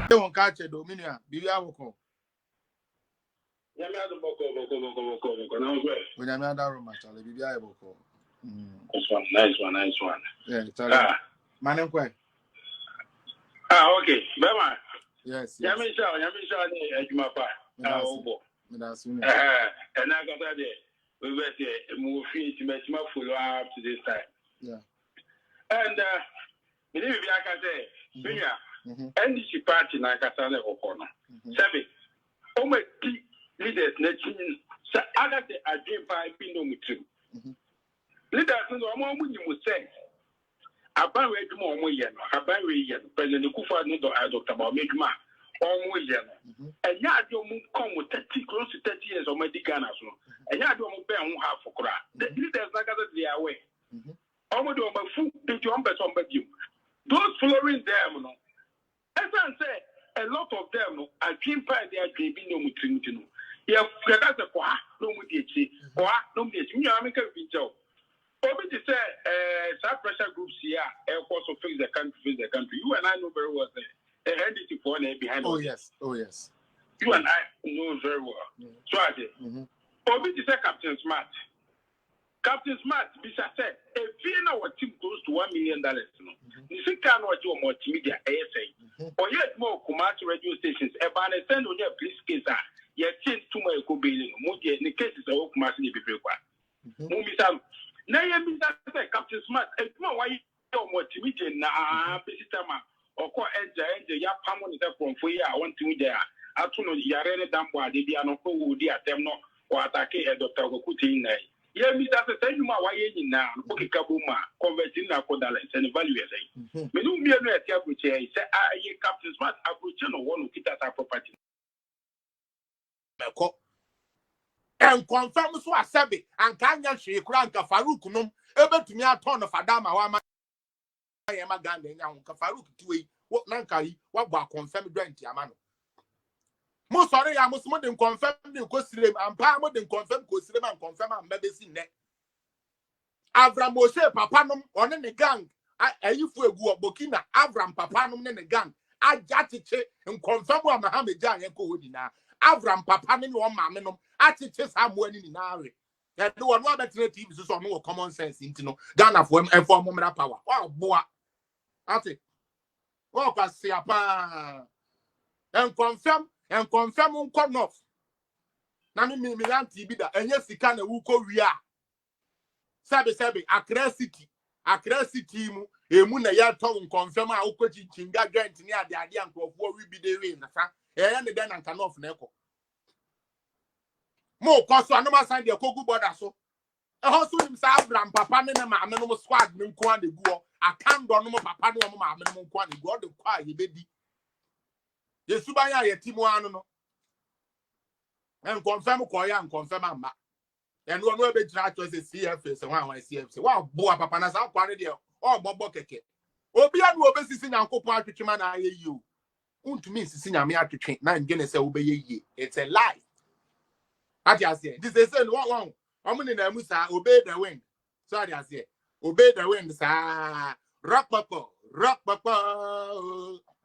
They won't catch a Dominia. Be our call. Yami ado boko. Now where? When I'm at that room, actually, be able call. Nice one. Yeah, Charlie. My name quite. Okay. Bema. Yes. Yami Shaw, Ejumapa. That's and I got that day. We were move to make follow up to this time. Yeah. And maybe I can say, NDC party na Katana Okono. Seven. My leaders, Netin, I got a dream by Pino Mutu. Leaders, no more you would say. I buy more yen, I buy yen, President Kufa, no, Dr. Mamma. And yet, you come with 30 close to 30 years of medical national. And yet, you won't bear half for cry. The leaders not gathered the away. Almost on my food, did you better on you? Those following them, no. As I say, a lot of them are dream by their dream, no mutinino. You have got a qua, no mutichi, or no mutichi, you are making a video. Obi to say, sub pressure groups here, air force of face the country. You and I know very well. NDC for behind. Oh yes. You and I know very well. So I did. Obi to say Captain Smart. Captain Smart, Bisa said, if you know what team close to $1 million, you see, can what you multimedia ASA. Or yet more commercial radio stations, about a send on your police case, yet change to my co-billion, more in the cases of commercial be prepared. Mummy now you say Captain Smart, and you know why you multimedia now, Pisitama. Or call Edge, ya Pamon is from for ya, I want to there. I told you, Yarene Damwa, they are not who they are them no, or attack a Dr. Gokutin. Yeah, Mr. Say, why you now, Poki Kabuma, converting Nakodala and value as a. Menu me a which I say, I Captain Smart, I put you no one who get our property. And confirm so a sabi, and Kanya she crank a Farukunum, able to me a ton of Adama. I am a gun, and Kafaru to what Nankari, what about confirm Drenty Amano. Most sorry, I must more than confirm the Costume and Palmer than confirm Costume and confirm and medicine net. Avram Moshe Papanum on any gang. I you for a Bokina, Avram Papanum in a gang. I jatiche and confirm what Mohammed Jan and Coodina. Avram Papanum or Maminum, I teach us how winning in Ari. And no one better teams is on more common sense into no Ghana for him and for moment power. Oh, boy. Ati. Oh, Pasiapa. And confirm on Cornoff. Nami me anti bida, and yes, he can a wuko ria. Sabi, Accra City, a moon a yard tongue confirm our coaching chinga grant near the idea of what we be doing. And then I can off Neko. More cost to another sign the Kogu border so. A house with himself, Papa, and my minimum squad, Minquan de Guo. I can't go no Papa, no minimum quantity, God, the quiet, baby. Yes, Subaya, Timoano. And confirm Koya and confirm Amma. And one will be tried to say CFS and one CFS. Wow, Boa Papanas out quality or Bobokeke. Obian will be sitting Uncle Patrick Man, I hear you. To me, Sicina, me to train 9 Guinness obey ye. It's a lie. I just say, this is one. I'm going to Musa obey the wind. Sorry, I say, obey the wind, sir. Rock papa.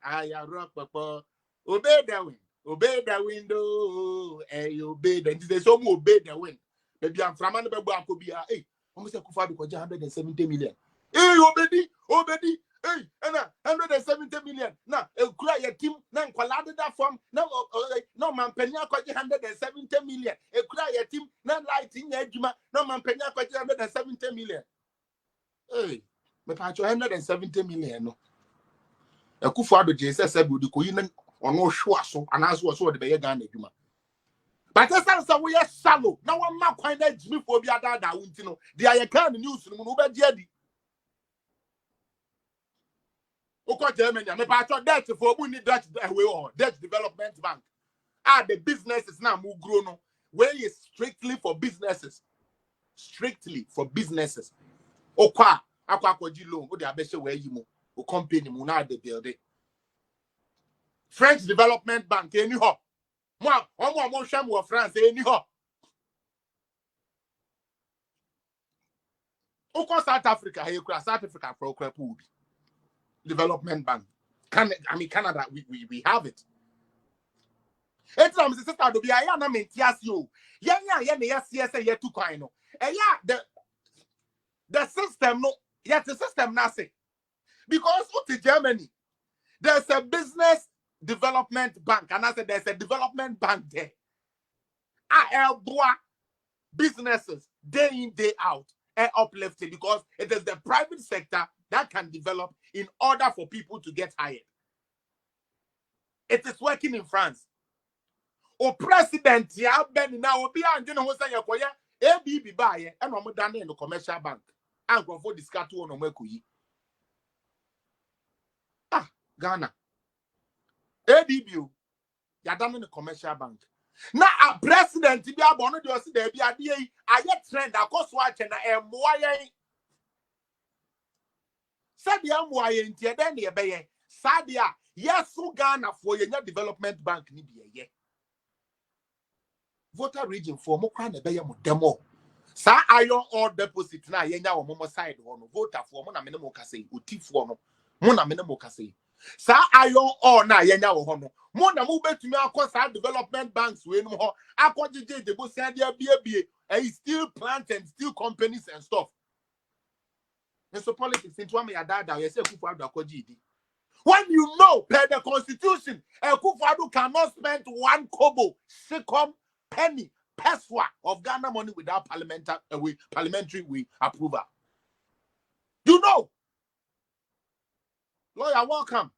I rock papa. Obey the wind. Obey the window. Hey, obey the. This is so obey the wind. Maybe I'm from another bank. Hey, almost a kufa because 170 million. Hey, obedi. Hey, and 170 million. Now, a cry a team. Now, collided that form. No man, Penya 170 million. A cry a team. Now, lighting Edgema. No man, Penya 170 million. Hey, but I 170 million. No, a kufa do Jesus said, would you or no sure so, and as was what the Bayan Edgema. But that's also we are shallow. Now, I'm not quite Jimmy for the other. They are a kind of news. Over Jedi. Oko Germany, me patcho debt for we need Dutch Development Bank. The businesses now move grow no. Where is strictly for businesses. Okwa akwaji loan, o de abese where you mo. O company mo na de build it. French Development Bank any ho. Mo hwam wo France any ho. Oko South Africa, South Africa for Development Bank. Canada, we have it. It's my sister do be I na mentias you. Yeah, yes, too kind no. The system no, yes, the system na say. Because in Germany, there's a business development bank, and I said there's a development bank there. I help businesses day in, day out, uplifted because it is the private sector that can develop in order for people to get hired. It is working in France. O president ya ben na obi anju no say yakoya ABB buy and no done in the commercial bank. And go for discount to no makoyi. Ghana. ABB ya done in the commercial bank. Now a president be abono de osi da bia de yi aye trend akoso ache na emboaye. Said the emboaye ntie den de be ye. Sadia yes Ghana for your development bank ni be ye. Voter region for mo kra na be ye mo demo. Sa iron ore deposit na ye nya wo mo side ho no voter for mo na me mo kase otifo no mo na me mo kase. Sa iron ore na ye nya wo ho no mo na mo betumi akosa development banks we no ho akojije de bo sia dia bie steel plant and steel companies and stuff. And so politics into am ya dada you say Akufo-Addo akojidi. When you know per the constitution Akufo-Addo cannot spend 1 kobo second penny peswa of Ghana money without parliamentary approval. You know. Lawyer, welcome.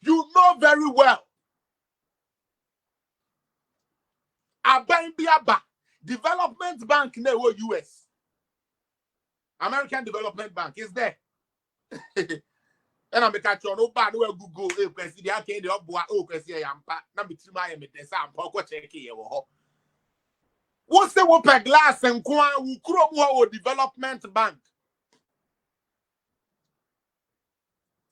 You know very well. Abaimbiaba Development Bank in the US. American Development Bank is there. And I'm a catch on no bad where Google question the arcade of boa question yampa. Number 3 my me sam poko check here. What's the whoop glass and kwa ukuro development bank?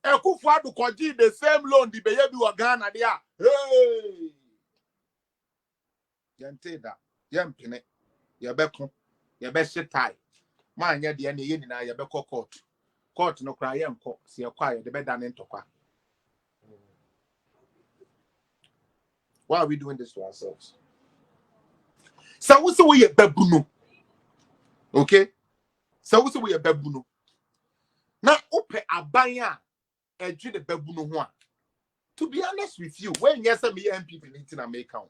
Akufo-Addo koji the same loan the baby wa Ghana there. Hey. Yante da. Yampene. Yabeko. Yabeshe tie. Man ye de ye na yabeko court. Court no cry yamko. Si akwa the bed than ntokwa. Why are we doing this to ourselves? So we say we a babuno. Okay? So we say we a babuno. Now ope abanya edge the babuno ho. To be honest with you, when yes me MPP in America,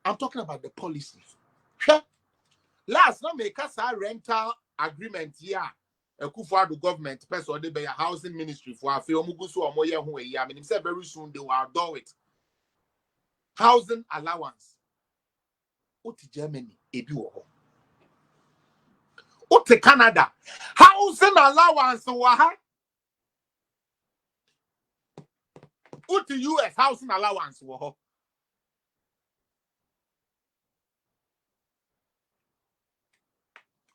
I'm talking about the policies. Last no make us a rental agreement here. Akufo-Addo government person they be a housing ministry for afi omugusu omoye ho eyi. I mean say very soon they will do it. Housing allowance. Oti Germany ebi wo ho. Oti Canada. Housing allowance wa ha. Oti US housing allowance wo ho.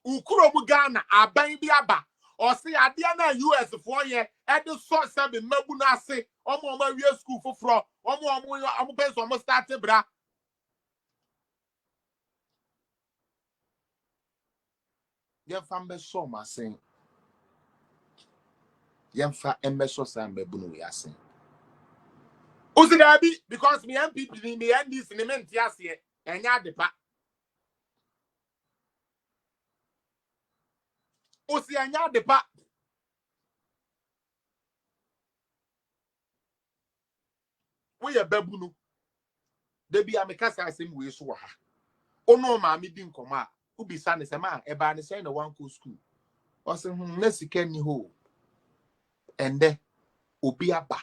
Ukuro mu Ghana aban bi aba o se ade na US for ye e de so se be mabu na ase omo wie school foforo omo penso omo start bra ye fambe so ma sen ye fa embeso san mabu no we ase o se da bi because me MPP ni me NDC ni menti ase enya depa o se enya depa we ye babu no de bi amekasa asem we so ha ono ma me di nkoma a ubisa ne sema e ba ne say na wan ko school o se na sika ni ho ende obi aba